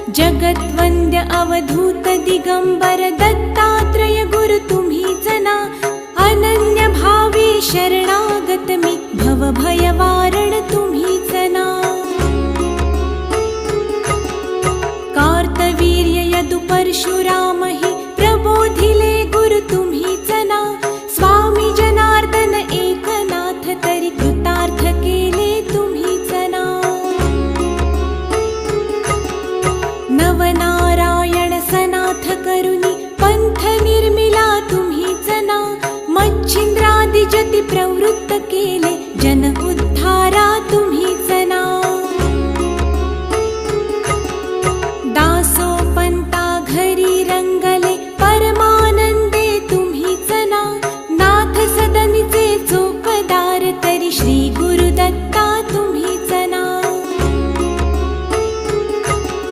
जगद्वन्द्य अवधूत दिगंबर दत्तात्रय गुरु तुम्हीच ना. अनन्य भावे शरणागत मी भवभयवारण तुम्हीच ना. कार्तवीर्य यदु परशुराम हि प्रबोधिले गुरु तुम्हीच ना. स्वामी जनार्दन एकनाथ तरी कृतार्थ केले तुम्हीच ना. नवनारायण सनाथ करुणी पंथ निर्मिला तुम्हीच ना. मच्छिंद्रादि जति प्रवृत्त केले जन उद्धारा तुम्हीच ना.